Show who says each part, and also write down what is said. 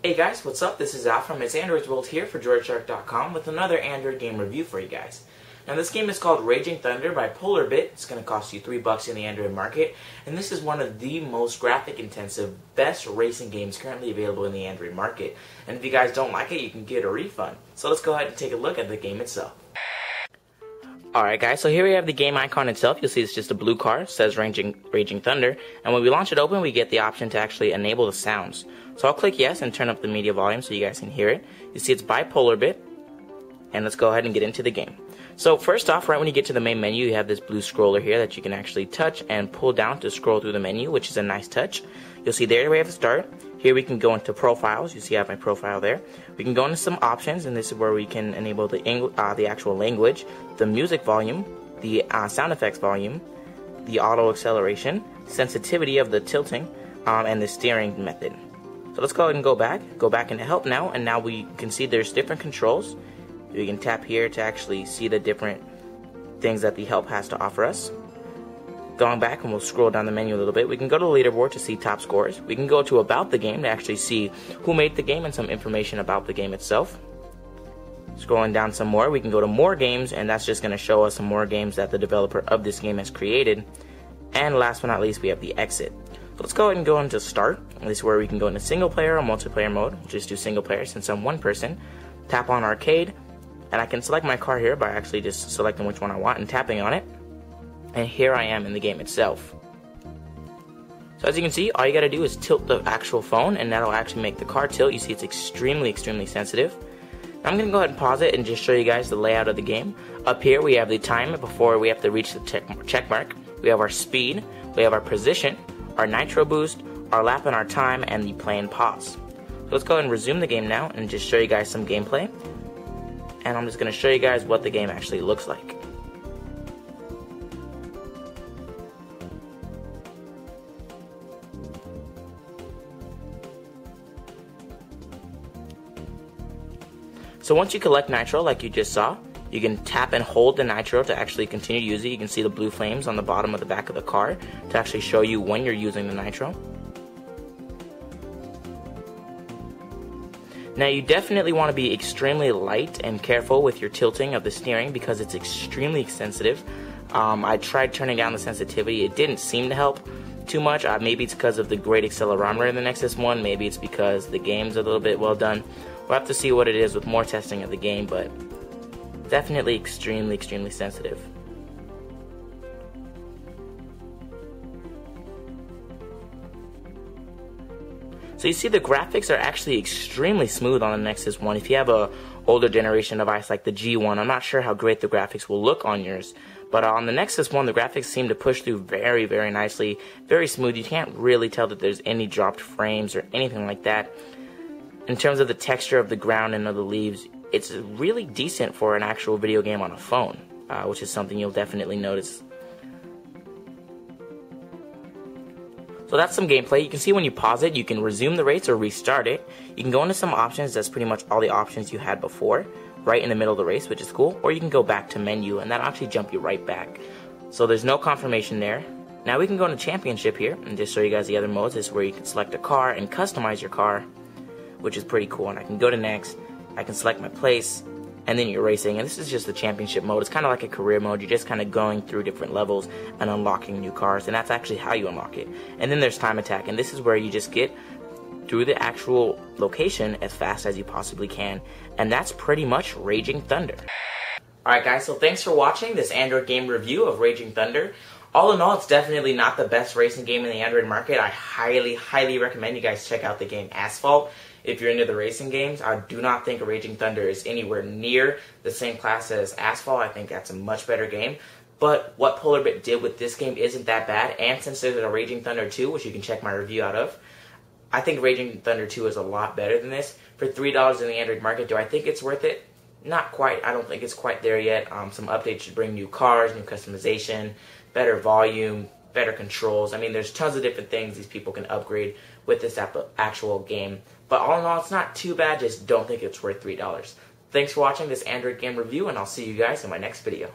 Speaker 1: Hey guys, what's up? This is Al from It's Android's World here for droidshark.com with another Android game review for you guys. Now this game is called Raging Thunder by Polarbit. It's going to cost you $3 in the Android market, and this is one of the most graphic intensive, best racing games currently available in the Android market. And if you guys don't like it, you can get a refund. So let's go ahead and take a look at the game itself. Alright guys, so here we have the game icon itself. You'll see it's just a blue car, it says Raging Thunder, and when we launch it open we get the option to actually enable the sounds. So I'll click yes and turn up the media volume so you guys can hear it. You see it's by Polarbit, and let's go ahead and get into the game. So first off, right when you get to the main menu, you have this blue scroller here that you can actually touch and pull down to scroll through the menu, which is a nice touch. You'll see there we have to start. Here we can go into profiles. You see I have my profile there. We can go into some options, and this is where we can enable the actual language, the music volume, the sound effects volume, the auto acceleration, sensitivity of the tilting, and the steering method. So let's go ahead and go back into help now, and now we can see there's different controls. We can tap here to actually see the different things that the help has to offer us. Going back, and we'll scroll down the menu a little bit, we can go to the leaderboard to see top scores. We can go to about the game to actually see who made the game and some information about the game itself. Scrolling down some more, we can go to more games, and that's just going to show us some more games that the developer of this game has created. And last but not least, we have the exit. So let's go ahead and go into start. This is where we can go into single player or multiplayer mode. We'll just do single player since I'm one person. Tap on arcade, and I can select my car here by actually just selecting which one I want and tapping on it. And here I am in the game itself. So as you can see, all you gotta do is tilt the actual phone, and that'll actually make the car tilt. You see it's extremely sensitive. Now I'm gonna go ahead and pause it and just show you guys the layout of the game. Up here we have the time before we have to reach the check mark. We have our speed, we have our position, our nitro boost, our lap and our time, and the play and pause. So let's go ahead and resume the game now and just show you guys some gameplay. And I'm just gonna show you guys what the game actually looks like. So once you collect nitro like you just saw, you can tap and hold the nitro to actually continue to use it. You can see the blue flames on the bottom of the back of the car to actually show you when you're using the nitro. Now you definitely want to be extremely light and careful with your tilting of the steering because it's extremely sensitive. I tried turning down the sensitivity. It didn't seem to help too much. Maybe it's because of the great accelerometer in the Nexus One. Maybe it's because the game's a little bit well done. We'll have to see what it is with more testing of the game, but definitely extremely sensitive. So you see the graphics are actually extremely smooth on the Nexus One. If you have a older generation device like the G1, I'm not sure how great the graphics will look on yours. But on the Nexus One, the graphics seem to push through very nicely, very smooth. You can't really tell that there's any dropped frames or anything like that. In terms of the texture of the ground and of the leaves, it's really decent for an actual video game on a phone, which is something you'll definitely notice. So that's some gameplay. You can see when you pause it, you can resume the race or restart it. You can go into some options. That's pretty much all the options you had before, right in the middle of the race, which is cool. Or you can go back to menu, and that'll actually jump you right back. So there's no confirmation there. Now we can go into championship here and just show you guys the other modes. This is where you can select a car and customize your car, which is pretty cool. And I can go to next, I can select my place, and then you're racing. And this is just the championship mode. It's kind of like a career mode. You're just kind of going through different levels and unlocking new cars, and that's actually how you unlock it. And then there's time attack, and this is where you just get through the actual location as fast as you possibly can. And that's pretty much Raging Thunder. Alright guys, so thanks for watching this Android game review of Raging Thunder. All in all, it's definitely not the best racing game in the Android market. I highly recommend you guys check out the game Asphalt. If you're into the racing games, I do not think Raging Thunder is anywhere near the same class as Asphalt. I think that's a much better game. But what Polarbit did with this game isn't that bad. And since there's a Raging Thunder 2, which you can check my review out of, I think Raging Thunder 2 is a lot better than this. For $3 in the Android market, do I think it's worth it? Not quite. I don't think it's quite there yet. Some updates should bring new cars, new customization, better volume, better controls. I mean, there's tons of different things these people can upgrade with this actual game. But all in all, it's not too bad. Just don't think it's worth $3. Thanks for watching this Android game review, and I'll see you guys in my next video.